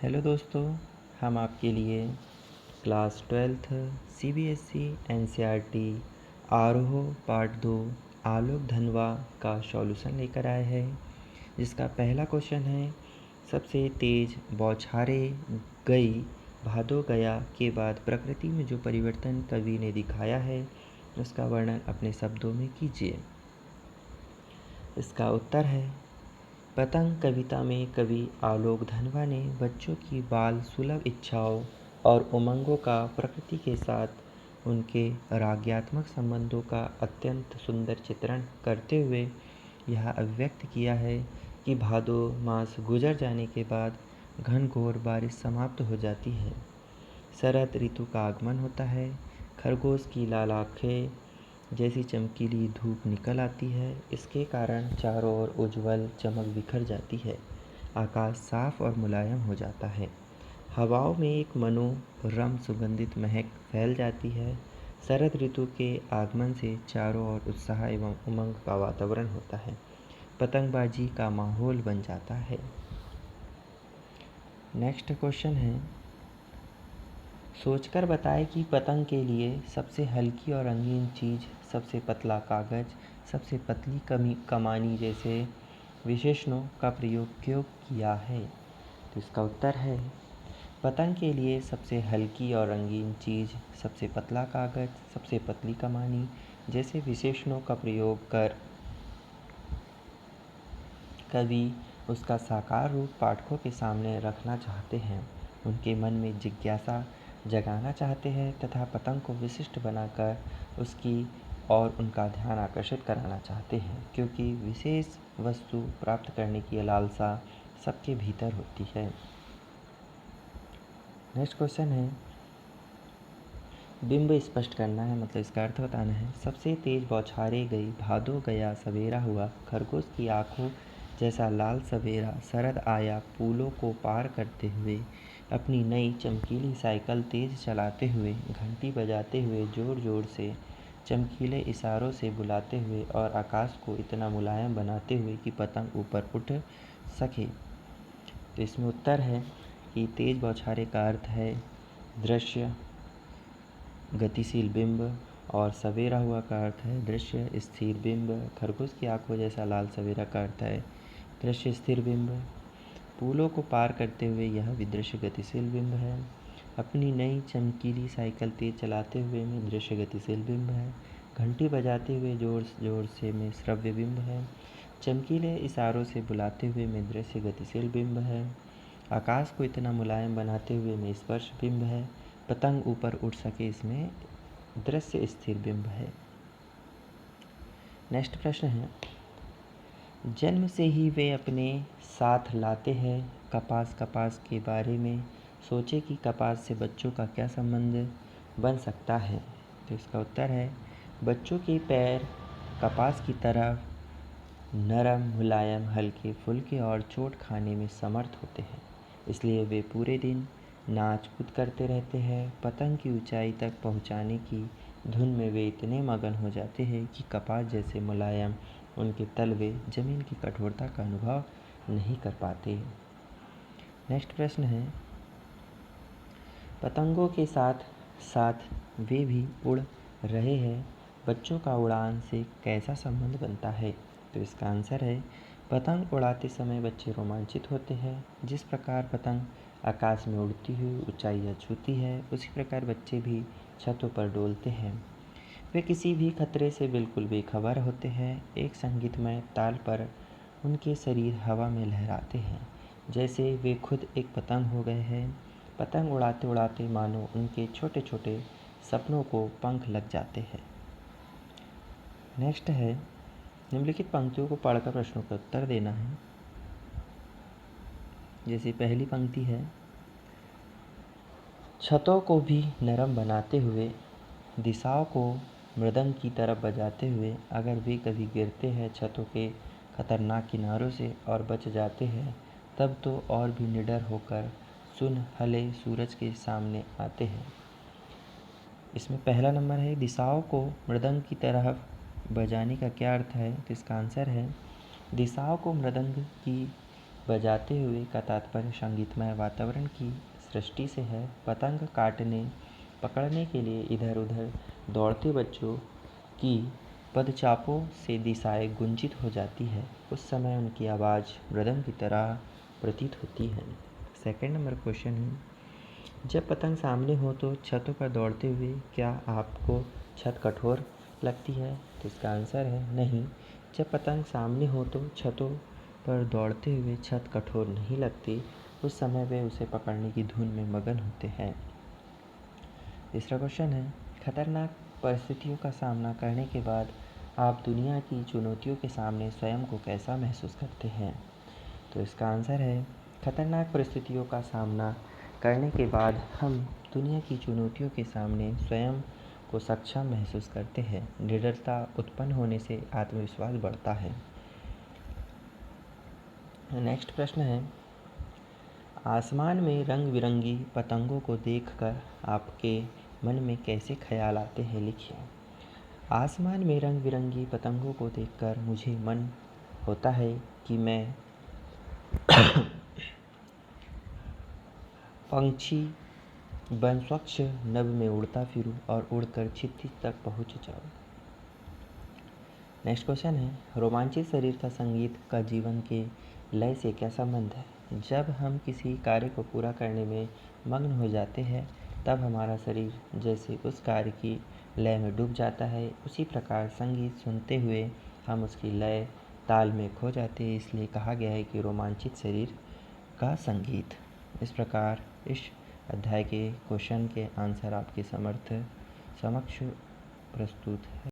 Hello दोस्तों, हम आपके लिए क्लास 12th CBSE NCERT आरोह पार्ट 2 आलोक धनवा का सॉल्यूशन लेकर आए हैं, जिसका पहला क्वेश्चन है। सबसे तेज बौछारें गई भादो गया के बाद प्रकृति में जो परिवर्तन कवि ने दिखाया है उसका वर्णन अपने शब्दों में कीजिए। इसका उत्तर है पतंग कविता में कवि आलोक धनवा ने बच्चों की बाल सुलभ इच्छाओं और उमंगों का प्रकृति के साथ उनके राग्यात्मक संबंधों का अत्यंत सुंदर चित्रण करते हुए यह अभिव्यक्त किया है कि भादो मास गुजर जाने के बाद घनघोर बारिश समाप्त हो जाती है, शरद ऋतु का आगमन होता है, खरगोश की लाल आँखें जैसी चमकीली धूप निकल आती है। इसके कारण चारों ओर उज्ज्वल चमक बिखर जाती है, आकाश साफ और मुलायम हो जाता है, हवाओं में एक मनोरम सुगंधित महक फैल जाती है। शरद ऋतु के आगमन से चारों ओर उत्साह एवं उमंग का वातावरण होता है, पतंगबाजी का माहौल बन जाता है। नेक्स्ट क्वेश्चन है, सोचकर बताएं कि पतंग के लिए सबसे हल्की और रंगीन चीज़, सबसे पतला कागज़, सबसे पतली कमानी जैसे विशेषणों का प्रयोग क्यों किया है। तो इसका उत्तर है पतंग के लिए सबसे हल्की और रंगीन चीज़, सबसे पतला कागज़, सबसे पतली कमानी जैसे विशेषणों का प्रयोग कर कवि उसका साकार रूप पाठकों के सामने रखना चाहते हैं, उनके मन में जिज्ञासा जगाना चाहते हैं तथा पतंग को विशिष्ट बनाकर उसकी और उनका ध्यान आकर्षित कराना चाहते हैं, क्योंकि विशेष वस्तु प्राप्त करने की लालसा सबके भीतर होती है। नेक्स्ट क्वेश्चन है, बिंब स्पष्ट करना है, मतलब इसका अर्थ बताना है। सबसे तेज बौछारें गई भादो गया सवेरा हुआ, खरगोश की आंखों जैसा लाल सवेरा, शरद आया फूलों को पार करते हुए, अपनी नई चमकीली साइकिल तेज चलाते हुए, घंटी बजाते हुए, जोर जोर से चमकीले इशारों से बुलाते हुए और आकाश को इतना मुलायम बनाते हुए कि पतंग ऊपर उठ सके। तो इसमें उत्तर है कि तेज बौछारें का अर्थ है दृश्य गतिशील बिंब, और सवेरा हुआ का अर्थ है दृश्य स्थिर बिंब। खरगोश की आंखों जैसा लाल सवेरा का अर्थ है दृश्य स्थिर बिंब। फूलों को पार करते हुए यह भी दृश्य गतिशील बिंब है। अपनी नई चमकीली साइकिल तेज चलाते हुए में दृश्य गतिशील बिंब है। घंटी बजाते हुए जोर जोर से में श्रव्य बिंब है। चमकीले इशारों से बुलाते हुए में दृश्य गतिशील बिंब है। आकाश को इतना मुलायम बनाते हुए में स्पर्श बिंब है। पतंग ऊपर उड़ सके इसमें दृश्य स्थिर बिंब है। नेक्स्ट प्रश्न है, जन्म से ही वे अपने साथ लाते हैं कपास। कपास के बारे में सोचे कि कपास से बच्चों का क्या संबंध बन सकता है। तो इसका उत्तर है बच्चों के पैर कपास की तरह नरम, मुलायम, हल्के, फुल्के और चोट खाने में समर्थ होते हैं, इसलिए वे पूरे दिन नाच कूद करते रहते हैं। पतंग की ऊंचाई तक पहुंचाने की धुन में वे इतने मगन हो जाते हैं कि कपास जैसे मुलायम उनके तलवे जमीन की कठोरता का अनुभव नहीं कर पाते। नेक्स्ट प्रश्न है, पतंगों के साथ साथ वे भी उड़ रहे हैं, बच्चों का उड़ान से कैसा संबंध बनता है। तो इसका आंसर है पतंग उड़ाते समय बच्चे रोमांचित होते हैं। जिस प्रकार पतंग आकाश में उड़ती हुई ऊंचाइयाँ छूती है, उसी प्रकार बच्चे भी छतों पर डोलते हैं। वे किसी भी खतरे से बिल्कुल बेखबर होते हैं। एक संगीतमय ताल पर उनके शरीर हवा में लहराते हैं, जैसे वे खुद एक पतंग हो गए हैं। पतंग उड़ाते उड़ाते मानो उनके छोटे छोटे सपनों को पंख लग जाते हैं। नेक्स्ट है, निम्नलिखित पंक्तियों को पढ़कर प्रश्नों का उत्तर देना है। जैसे पहली पंक्ति है, छतों को भी नरम बनाते हुए, दिशाओं को मृदंग की तरफ बजाते हुए, अगर वे कभी गिरते हैं छतों के खतरनाक किनारों से और बच जाते हैं, तब तो और भी निडर होकर सुनहले सूरज के सामने आते हैं। इसमें पहला नंबर है, दिशाओं को मृदंग की तरफ बजाने का क्या अर्थ है। तो इसका आंसर है दिशाओं को मृदंग की बजाते हुए का तात्पर्य संगीतमय वातावरण की सृष्टि से है। पतंग काटने पकड़ने के लिए इधर उधर दौड़ते बच्चों की पदचापों से दिशाएं गुंजित हो जाती है। उस समय उनकी आवाज़ मृदंग की तरह प्रतीत होती है। सेकंड नंबर क्वेश्चन है, जब पतंग सामने हो तो छतों पर दौड़ते हुए क्या आपको छत कठोर लगती है? तो इसका आंसर है नहीं। जब पतंग सामने हो तो छतों पर दौड़ते हुए छत कठोर नहीं लगती। उस समय वे उसे पकड़ने की धुन में मगन होते हैं। तीसरा क्वेश्चन है, खतरनाक परिस्थितियों का सामना करने के बाद आप दुनिया की चुनौतियों के सामने स्वयं को कैसा महसूस करते हैं? तो इसका आंसर है, खतरनाक परिस्थितियों का सामना करने के बाद हम दुनिया की चुनौतियों के सामने स्वयं को सक्षम महसूस करते हैं। निडरता उत्पन्न होने से आत्मविश्वास बढ़ता है। नेक्स्ट प्रश्न है, आसमान में रंग बिरंगी पतंगों को देखकर आपके मन में कैसे ख्याल आते हैं? लिखिए। आसमान में रंग बिरंगी पतंगों को देखकर मुझे मन होता है कि मैं पंछी बन स्वच्छ नभ में उड़ता फिरूं और उड़कर क्षितिज तक पहुंच जाऊं। नेक्स्ट क्वेश्चन है, रोमांचित शरीर का संगीत का जीवन के लय से क्या संबंध है? जब हम किसी कार्य को पूरा करने में मग्न हो जाते हैं तब हमारा शरीर जैसे उस कार्य की लय में डूब जाता है। उसी प्रकार संगीत सुनते हुए हम उसकी लय ताल में खो जाते हैं, इसलिए कहा गया है कि रोमांचित शरीर का संगीत। इस प्रकार इस अध्याय के क्वेश्चन के आंसर आपके समक्ष प्रस्तुत है।